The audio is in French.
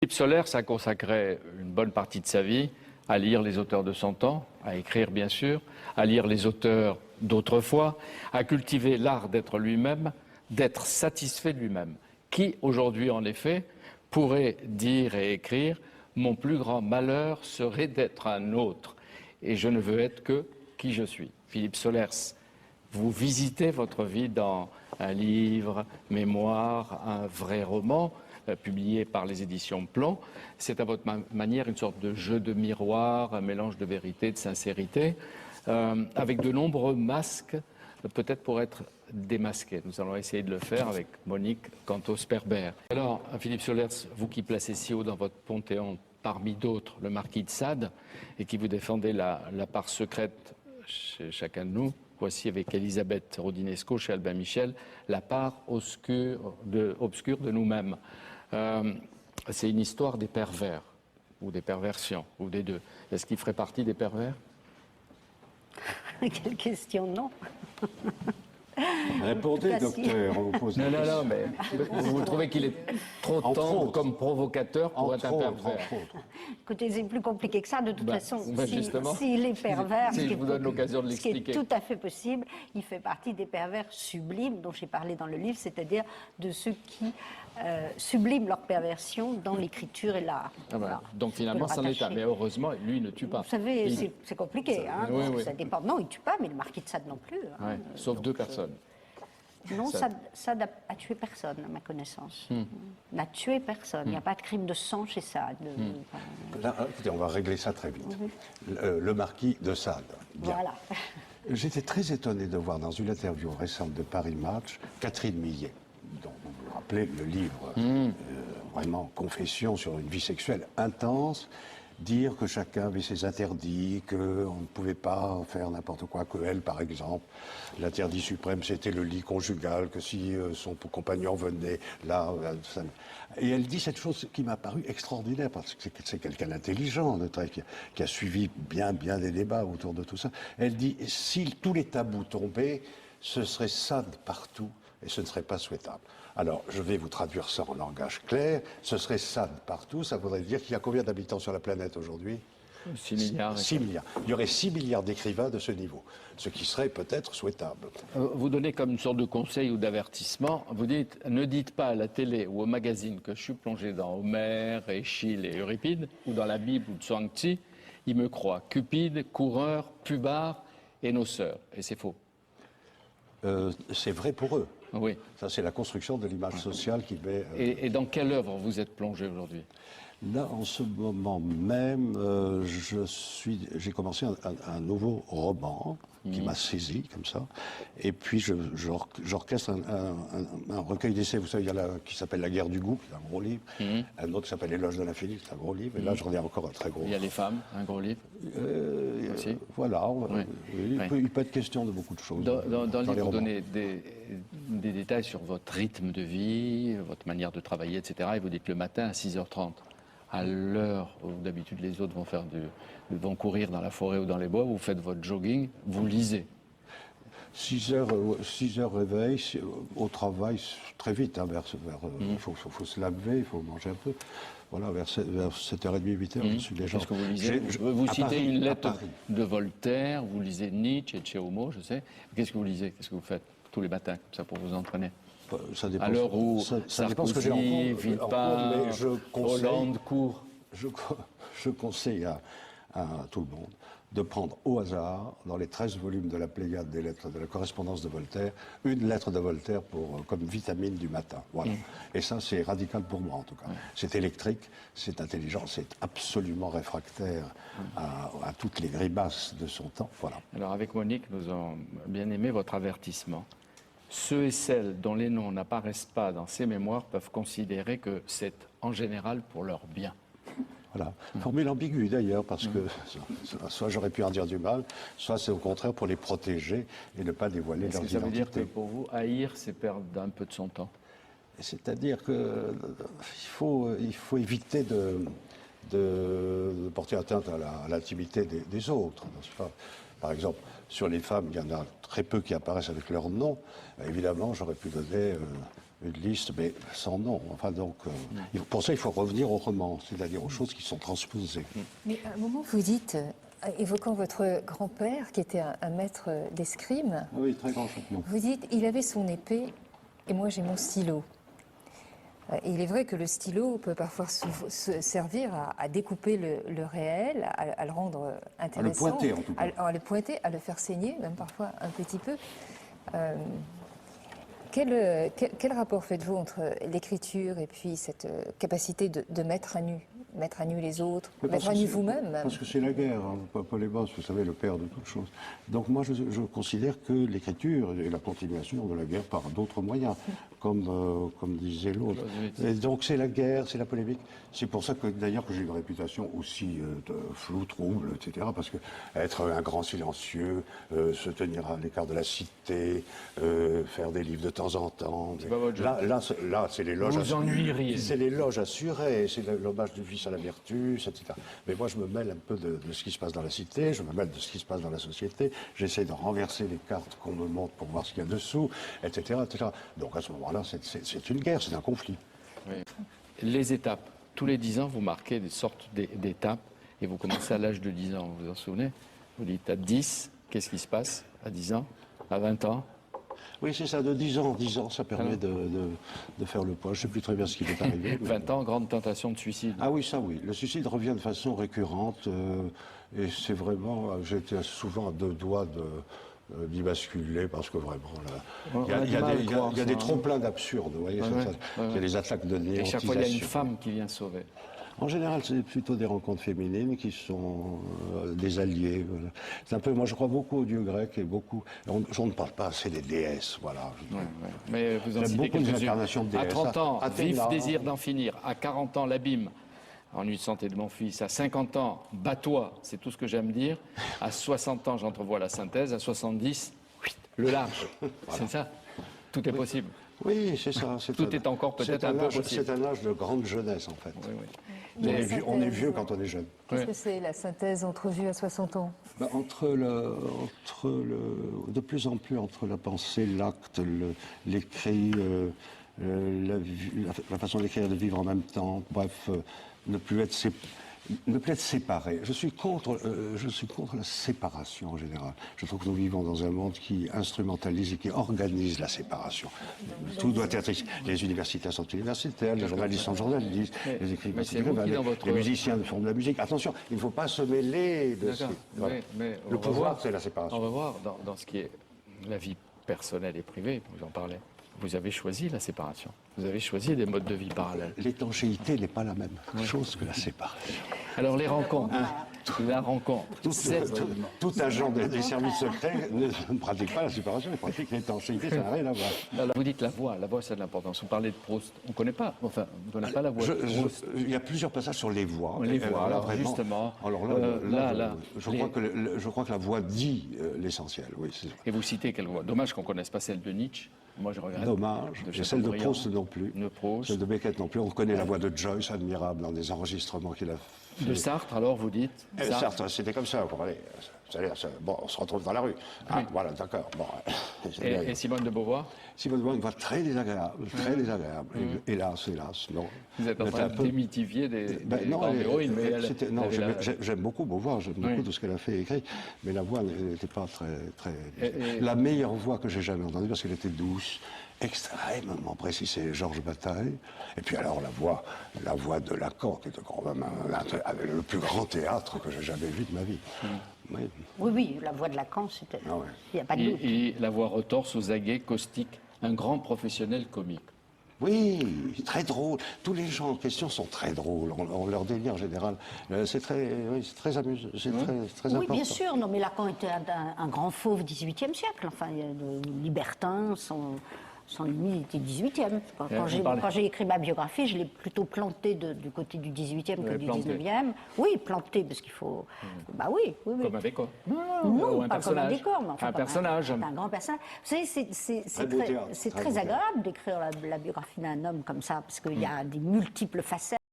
Philippe Solers a consacré une bonne partie de sa vie à lire les auteurs de son temps, à écrire bien sûr, à lire les auteurs d'autrefois, à cultiver l'art d'être lui-même, d'être satisfait de lui-même. Qui aujourd'hui, en effet, pourrait dire et écrire « Mon plus grand malheur serait d'être un autre, et je ne veux être que qui je suis ». Philippe Solers, vous visitez votre vie dans un livre, mémoire, un vrai roman, publié par les éditions Plon. C'est à votre manière une sorte de jeu de miroir, un mélange de vérité, de sincérité, avec de nombreux masques, peut-être pour être démasqués. Nous allons essayer de le faire avec Monique Cantos-Perber. Alors, Philippe Solers, vous qui placez si haut dans votre panthéon, parmi d'autres, le marquis de Sade, et qui vous défendez la part secrète chez chacun de nous, voici avec Elisabeth Rodinesco, chez Albin Michel, la part obscure de nous-mêmes. C'est une histoire des pervers, ou des perversions, ou des deux. Est-ce qu'il ferait partie des pervers? Quelle question, non. Répondez, docteur. Non, mais vous trouvez qu'il est trop tendre comme provocateur pour être un pervers? Écoutez, c'est plus compliqué que ça. De toute façon, s'il est pervers, si je vous donne l'occasion de ce qui l'expliquer. est tout à fait possible, il fait partie des pervers sublimes dont j'ai parlé dans le livre, c'est-à-dire de ceux qui subliment leur perversion dans l'écriture et l'art. Voilà. Donc finalement, c'en est un. Mais heureusement, lui, il ne tue pas. Vous savez, c'est compliqué. Hein, oui. Ça dépend. Non, il ne tue pas, mais le marquis de Sade non plus. Hein. Ouais, sauf deux personnes. Non, Sade a tué personne, à ma connaissance. N'a tué personne. Il n'y a pas de crime de sang chez Sade. Là, écoutez, on va régler ça très vite. Le marquis de Sade. Bien. Voilà. J'étais très étonné de voir dans une interview récente de Paris Match, Catherine Millet, dont vous vous rappelez le livre, vraiment confession sur une vie sexuelle intense, dire que chacun avait ses interdits, qu'on ne pouvait pas faire n'importe quoi, que elle, par exemple, l'interdit suprême, c'était le lit conjugal, que si son compagnon venait là... Et elle dit cette chose qui m'a paru extraordinaire, parce que c'est quelqu'un d'intelligent, qui a suivi bien des débats autour de tout ça. Elle dit, si tous les tabous tombaient, ce serait Sade partout, et ce ne serait pas souhaitable. Alors, je vais vous traduire ça en langage clair. Ce serait Sade partout. Ça voudrait dire qu'il y a combien d'habitants sur la planète aujourd'hui? 6 milliards. 6 milliards. Il y aurait 6 milliards d'écrivains de ce niveau, ce qui serait peut-être souhaitable. Vous donnez comme une sorte de conseil ou d'avertissement. Vous dites, ne dites pas à la télé ou au magazine que je suis plongé dans Homère, Échille et Euripide, ou dans la Bible ou Zhuangzi. Ils me croient Cupide, coureur, pubard et noceur. Et c'est faux. C'est vrai pour eux. Oui. Ça, c'est la construction de l'image sociale qui met... Et dans quelle œuvre vous êtes plongé aujourd'hui? Là, en ce moment même, j'ai commencé un nouveau roman qui m'a saisi, comme ça. Et puis, j'orchestre un recueil d'essais, vous savez, il y a qui s'appelle La guerre du goût, qui est un gros livre. Un autre qui s'appelle L'éloge de l'infini, c'est un gros livre. Et là, j'en ai encore un très gros. Il y a Les femmes, un gros livre. Aussi. Voilà. Il peut être question de beaucoup de choses. Dans le livre, vous donnez des détails sur votre rythme de vie, votre manière de travailler, etc. Et vous dites le matin à 6h30. À l'heure où d'habitude les autres vont courir dans la forêt ou dans les bois, vous faites votre jogging, vous lisez. 6 heures réveil, au travail, très vite, hein, il faut se laver, il faut manger un peu. Voilà, vers 7h30, 8h, je suis déjà... Qu'est-ce que vous lisez? Vous citez une lettre de Voltaire, vous lisez Nietzsche et Tchéhomo, je sais. Qu'est-ce que vous lisez? Qu'est-ce que vous faites tous les matins, comme ça, pour vous entraîner? Ça dépend. À l'heure où ça dépend ce que j'ai en cours, Villepin, Hollande court. Je conseille à tout le monde de prendre au hasard, dans les 13 volumes de la Pléiade des lettres de la correspondance de Voltaire, une lettre de Voltaire comme vitamine du matin. Voilà. Et ça, c'est radical pour moi, en tout cas. C'est électrique, c'est intelligent, c'est absolument réfractaire à toutes les grimaces de son temps. Voilà. Alors, avec Monique, nous avons bien aimé votre avertissement. Ceux et celles dont les noms n'apparaissent pas dans ces mémoires peuvent considérer que c'est en général pour leur bien. Voilà. Formule ambiguë d'ailleurs, parce que soit j'aurais pu en dire du mal, soit c'est au contraire pour les protéger et ne pas dévoiler leur identité. Est-ce que ça veut dire que pour vous, haïr, c'est perdre un peu de son temps? C'est-à-dire qu'il faut éviter de porter atteinte à l'intimité des autres, n'est-ce pas? Par exemple, sur les femmes, il y en a très peu qui apparaissent avec leur nom. Évidemment, j'aurais pu donner une liste, mais sans nom. Enfin, donc, pour ça, il faut revenir au roman, c'est-à-dire aux choses qui sont transposées. Mais à un moment, vous dites, évoquant votre grand-père, qui était un maître d'escrime, Oui, très grand champion. vous dites, il avait son épée et moi j'ai mon stylo. Et il est vrai que le stylo peut parfois se servir à découper le réel, à le rendre intéressant. À le pointer, en tout cas. À le pointer, à le faire saigner, même parfois un petit peu. Quel rapport faites-vous entre l'écriture et puis cette capacité de mettre à nu les autres, mettre à nu vous-même même? Parce que c'est la guerre, hein, Paul Ebos, vous savez, le père de toute chose. Donc moi, je considère que l'écriture est la continuation de la guerre par d'autres moyens, comme disait l'autre. Et donc c'est la guerre, c'est la polémique. C'est pour ça que d'ailleurs que j'ai une réputation aussi de floue, trouble, etc. Parce que être un grand silencieux, se tenir à l'écart de la cité, faire des livres de temps en temps. Là, c'est l'éloge. Vous ennuieriez. C'est l'éloge assuré, c'est l'hommage du vice à la vertu, etc. Mais moi, je me mêle un peu de ce qui se passe dans la cité, je me mêle de ce qui se passe dans la société, j'essaie de renverser les cartes qu'on me montre pour voir ce qu'il y a dessous, etc., etc. Donc à ce moment-là, c'est une guerre, c'est un conflit. Oui. Les étapes. Tous les 10 ans, vous marquez des sortes d'étapes et vous commencez à l'âge de 10 ans, vous vous en souvenez? Vous dites à 10, qu'est-ce qui se passe à 10 ans? À 20 ans? Oui, c'est ça, de 10 ans. 10 ans, ça permet de faire le poids. Je ne sais plus très bien ce qui m'est arrivé. 20 ans, grande tentation de suicide. Ah oui, ça oui. Le suicide revient de façon récurrente. Et c'est vraiment... J'étais souvent à 2 doigts d'y basculer parce que vraiment, il y a des trop-pleins d'absurdes. Vous voyez, il y a des attaques de néantisation. Et chaque fois, il y a une femme qui vient sauver. En général, c'est plutôt des rencontres féminines qui sont des alliés. Voilà. C'est un peu, moi, je crois beaucoup aux dieux grecs et beaucoup. On ne parle pas assez des déesses, voilà. Mais vous en J'aime citez beaucoup les quelques-unes. incarnations de déesses. À 30 ans, Athéna, vif désir d'en finir. À 40 ans, l'abîme. Ennui de santé de mon fils. À 50 ans, bats-toi. C'est tout ce que j'aime dire. À 60 ans, j'entrevois la synthèse. À 70, le large. Voilà. C'est ça. Tout est possible. Oui, c'est ça. Tout est encore peut-être un peu possible. C'est un âge de grande jeunesse, en fait. Oui, oui. On est vieux quand on est jeune. Qu'est-ce que c'est la synthèse entrevue à 60 ans? De plus en plus entre la pensée, l'acte, l'écrit, la façon d'écrire, de vivre en même temps, bref, ne plus être séparé. Je suis contre la séparation en général. Je trouve que nous vivons dans un monde qui instrumentalise et qui organise la séparation. Tout doit être... Les universitaires sont universitaires, les journalistes sont journalistes, les écrivains sont écrivains, les musiciens font de la musique. Attention, il ne faut pas se mêler de ça. Voilà. Le pouvoir, c'est la séparation. On va voir dans ce qui est la vie personnelle et privée, vous en parlez. Vous avez choisi la séparation. Vous avez choisi des modes de vie parallèles. L'étanchéité n'est pas la même chose que la séparation. Alors les rencontres, la rencontre. Tout agent des services secrets ne pratique pas la séparation, il pratique l'étanchéité, ça n'a rien à voir. Alors, vous dites la voix c'est de l'importance. On parlait de Proust, on ne connaît pas, enfin, on ne connaît pas la voix de Proust. Il y a plusieurs passages sur les voix. Les voix, alors vraiment, justement. Alors je crois que la voix dit l'essentiel, oui. Et vous citez quelle voix? Dommage qu'on ne connaisse pas celle de Nietzsche. Moi, je regrette. Dommage. Et celle de Proust non plus. De Proust. Celle de Beckett non plus. On connaît la voix de Joyce, admirable, dans des enregistrements qu'il a fait. De Sartre, alors, vous dites Sartre, c'était comme ça. Bon, on se retrouve dans la rue. Ah, voilà, d'accord. Bon, et Simone de Beauvoir? Simone de Beauvoir, une voix très désagréable, très désagréable. Hélas, non. Vous êtes en train de démythifier des grandes héroïnes, mais j'aime beaucoup Beauvoir, j'aime beaucoup tout ce qu'elle a fait et écrit, mais la voix n'était pas très... La meilleure voix que j'ai jamais entendue, parce qu'elle était douce, extrêmement précise, c'est Georges Bataille. Et puis alors la voix de Lacan, qui était quand même le plus grand théâtre que j'ai jamais vu de ma vie. Oui, la voix de Lacan, c'était... Il n'y a pas de doute. Et la voix retorse aux aguets, caustique, un grand professionnel comique. Oui, très drôle. Tous les gens en question sont très drôles. Leur délire en général, c'est très amusant, c'est très important. Oui, bien sûr. Non, mais Lacan était un grand fauve XVIIIe siècle. Enfin, libertin, son limite était 18e. Quand j'ai écrit ma biographie, je l'ai plutôt planté du côté du 18e que du 19e. Oui, planté, parce qu'il faut... Bah oui. Comme un décor. Non, pas comme un décor, mais enfin... Un personnage. Un grand personnage. Vous savez, c'est très agréable d'écrire la biographie d'un homme comme ça, parce qu'il y a des multiples facettes.